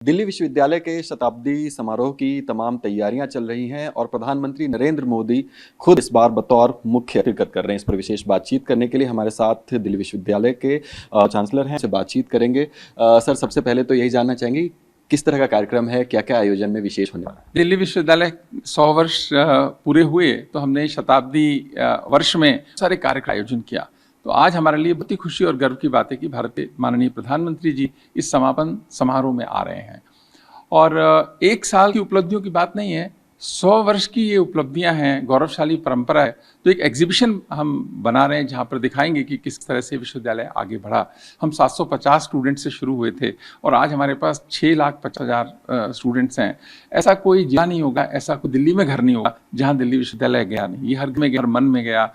दिल्ली विश्वविद्यालय के शताब्दी समारोह की तमाम तैयारियां चल रही हैं और प्रधानमंत्री नरेंद्र मोदी खुद इस बार बतौर मुख्य शिरकत कर रहे हैं। इस पर विशेष बातचीत करने के लिए हमारे साथ दिल्ली विश्वविद्यालय के चांसलर हैं, से बातचीत करेंगे। सर, सबसे पहले तो यही जानना चाहेंगे किस तरह का कार्यक्रम है, क्या क्या आयोजन में विशेष होने वाला है? दिल्ली विश्वविद्यालय 100 वर्ष पूरे हुए तो हमने शताब्दी वर्ष में सारे कार्य का आयोजन किया। तो आज हमारे लिए बहुत ही खुशी और गर्व की बात है कि भारत के माननीय प्रधानमंत्री जी इस समापन समारोह में आ रहे हैं। और एक साल की उपलब्धियों की बात नहीं है, 100 वर्ष की ये उपलब्धियां हैं, गौरवशाली परंपरा है। तो एक एग्जीबिशन हम बना रहे हैं जहां पर दिखाएंगे कि किस तरह से विश्वविद्यालय आगे बढ़ा। हम 750 स्टूडेंट से शुरू हुए थे और आज हमारे पास 6,50,000 स्टूडेंट्स हैं। ऐसा कोई जिला नहीं होगा, ऐसा कोई दिल्ली में घर नहीं होगा जहाँ दिल्ली विश्वविद्यालय गया नहीं। ये हर में गया, हर मन में गया।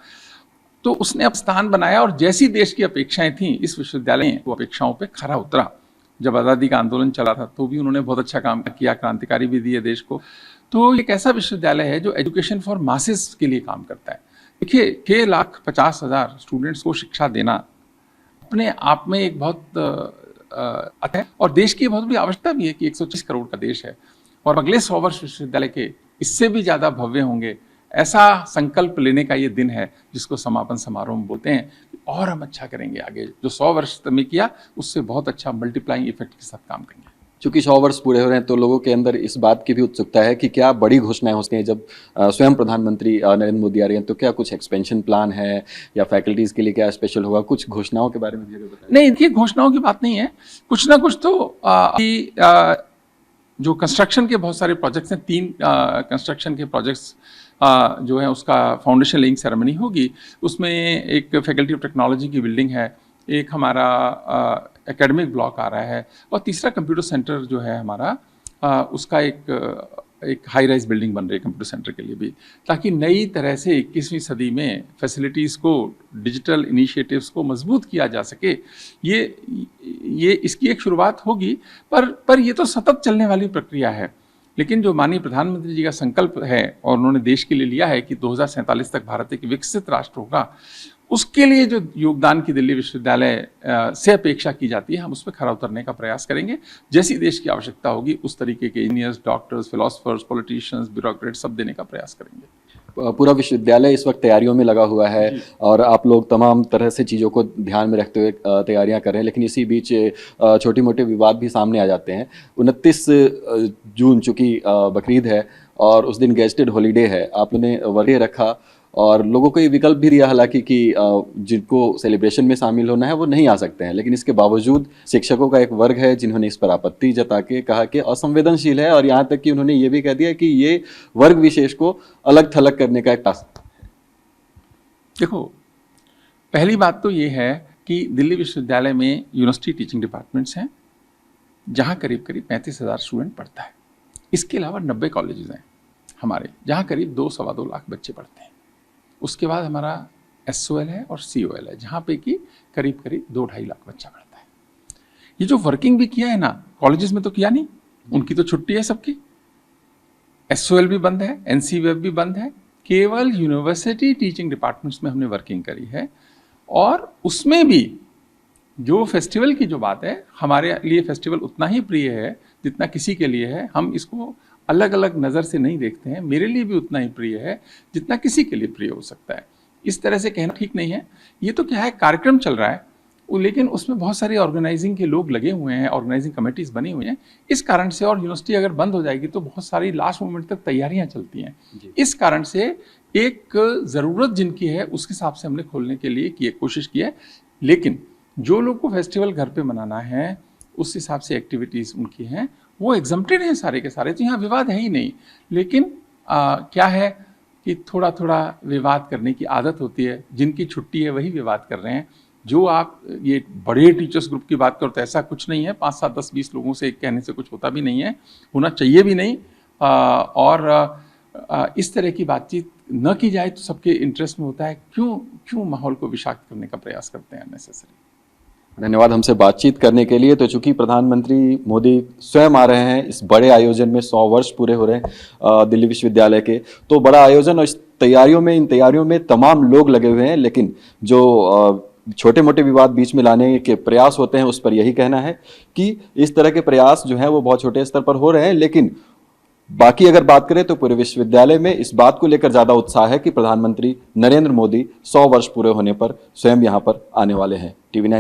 तो उसने अब स्थान बनाया और जैसी देश की अपेक्षाएं थी, इस विश्वविद्यालय ने वो अपेक्षाओं पे खरा उतरा। जब आज़ादी का आंदोलन चला था तो भी उन्होंने बहुत अच्छा काम किया, क्रांतिकारी भी दिए देश को। तो एक ऐसा विश्वविद्यालय है जो एजुकेशन फॉर मासेस के लिए काम करता है। देखिए, 6,50,000 स्टूडेंट्स को शिक्षा देना अपने आप में एक बहुत अच्छा है और देश की बहुत बड़ी आवश्यकता भी है कि 130 करोड़ का देश है और अगले 100 वर्ष विश्वविद्यालय के इससे भी ज़्यादा भव्य होंगे। ऐसा संकल्प लेने का ये दिन है जिसको समापन समारोह में बोलते हैं और हम अच्छा करेंगे आगे। जो 100 वर्ष में किया उससे बहुत अच्छा मल्टीप्लाइंग इफेक्ट के साथ काम करेंगे। चूंकि 100 वर्ष पूरे हो रहे हैं तो लोगों के अंदर इस बात की भी उत्सुकता है कि क्या बड़ी घोषणाएं हो सकती हैं जब स्वयं प्रधानमंत्री नरेंद्र मोदी आ रहे हैं। तो क्या कुछ एक्सपेंशन प्लान है या फैकल्टीज के लिए क्या स्पेशल होगा? कुछ घोषणाओं के बारे में भी बताएं। नहीं, देखिए, घोषणाओं की बात नहीं है, कुछ ना कुछ तो जो कंस्ट्रक्शन के बहुत सारे प्रोजेक्ट्स हैं, 3 कंस्ट्रक्शन के प्रोजेक्ट्स जो है उसका फाउंडेशन लेइंग सेरेमनी होगी। उसमें एक फैकल्टी ऑफ टेक्नोलॉजी की बिल्डिंग है, एक हमारा एकेडमिक ब्लॉक आ रहा है और तीसरा कंप्यूटर सेंटर जो है हमारा उसका एक हाई राइज बिल्डिंग बन रही है कंप्यूटर सेंटर के लिए भी, ताकि नई तरह से 21वीं सदी में फैसिलिटीज़ को, डिजिटल इनिशिएटिव्स को मजबूत किया जा सके। ये इसकी एक शुरुआत होगी, पर ये तो सतत चलने वाली प्रक्रिया है। लेकिन जो माननीय प्रधानमंत्री जी का संकल्प है और उन्होंने देश के लिए लिया है कि 2047 तक भारत एक विकसित राष्ट्र होगा, उसके लिए जो योगदान की दिल्ली विश्वविद्यालय से अपेक्षा की जाती है, हम उस पर खरा उतरने का प्रयास करेंगे। जैसी देश की आवश्यकता होगी उस तरीके के engineers, doctors, philosophers, politicians, bureaucrats सब देने का प्रयास करेंगे। पूरा विश्वविद्यालय इस वक्त तैयारियों में लगा हुआ है और आप लोग तमाम तरह से चीज़ों को ध्यान में रखते हुए तैयारियां कर रहे हैं, लेकिन इसी बीच छोटे मोटे विवाद भी सामने आ जाते हैं। 29 जून चूँकि बकरीद है और उस दिन गेस्टेड हॉलीडे है, आपने वर्डे रखा और लोगों को ये विकल्प भी दिया हालांकि कि जिनको सेलिब्रेशन में शामिल होना है वो नहीं आ सकते हैं, लेकिन इसके बावजूद शिक्षकों का एक वर्ग है जिन्होंने इस पर आपत्ति जता के कहा कि असंवेदनशील है और यहाँ तक कि उन्होंने ये भी कह दिया कि ये वर्ग विशेष को अलग थलग करने का एक टास्क। देखो, पहली बात तो ये है कि दिल्ली विश्वविद्यालय में यूनिवर्सिटी टीचिंग डिपार्टमेंट्स हैं जहाँ करीब 35,000 स्टूडेंट पढ़ता है। इसके अलावा 90 कॉलेजेस हैं हमारे जहाँ करीब 2-2.25 लाख बच्चे पढ़ते हैं। उसके बाद हमारा SOL है और COL है जहाँ पे कि करीब 2-2.5 लाख बच्चा पढ़ता है। ये जो वर्किंग भी किया है ना, कॉलेजेस में तो किया नहीं, उनकी तो छुट्टी है सबकी। SOL भी बंद है, NC वेब भी बंद है, केवल यूनिवर्सिटी टीचिंग डिपार्टमेंट्स में हमने वर्किंग करी है। और उसमें भी जो फेस्टिवल की जो बात है, हमारे लिए फेस्टिवल उतना ही प्रिय है जितना किसी के लिए है। हम इसको अलग अलग नज़र से नहीं देखते हैं। मेरे लिए भी उतना ही प्रिय है जितना किसी के लिए प्रिय हो सकता है। इस तरह से कहना ठीक नहीं है। ये तो क्या है, कार्यक्रम चल रहा है, लेकिन उसमें बहुत सारे ऑर्गेनाइजिंग के लोग लगे हुए हैं, ऑर्गेनाइजिंग कमेटीज़ बनी हुई हैं। इस कारण से, और यूनिवर्सिटी अगर बंद हो जाएगी तो बहुत सारी लास्ट मोमेंट तक तैयारियाँ चलती हैं। इस कारण से एक ज़रूरत जिनकी है उसके हिसाब से हमने खोलने के लिए कोशिश की है। लेकिन जो लोग को फेस्टिवल घर पे मनाना है उस हिसाब से एक्टिविटीज़ उनकी हैं, वो एग्जम्प्टेड हैं सारे के सारे। तो यहाँ विवाद है ही नहीं। लेकिन क्या है कि थोड़ा थोड़ा विवाद करने की आदत होती है। जिनकी छुट्टी है वही विवाद कर रहे हैं। जो आप ये बड़े टीचर्स ग्रुप की बात करो तो ऐसा कुछ नहीं है। 5, 7, 10, 20 लोगों से कहने से कुछ होता भी नहीं है, होना चाहिए भी नहीं। और इस तरह की बातचीत न की जाए तो सबके इंटरेस्ट में होता है। क्यों माहौल को विषाक्त करने का प्रयास करते हैं अननेसेसरी। धन्यवाद हमसे बातचीत करने के लिए। तो चूंकि प्रधानमंत्री मोदी स्वयं आ रहे हैं इस बड़े आयोजन में, 100 वर्ष पूरे हो रहे हैं दिल्ली विश्वविद्यालय के, तो बड़ा आयोजन और इन तैयारियों में तमाम लोग लगे हुए हैं। लेकिन जो छोटे मोटे विवाद बीच में लाने के प्रयास होते हैं, उस पर यही कहना है कि इस तरह के प्रयास जो हैं वो बहुत छोटे स्तर पर हो रहे हैं, लेकिन बाकी अगर बात करें तो पूरे विश्वविद्यालय में इस बात को लेकर ज्यादा उत्साह है कि प्रधानमंत्री नरेंद्र मोदी 100 वर्ष पूरे होने पर स्वयं यहां पर आने वाले हैं। TV9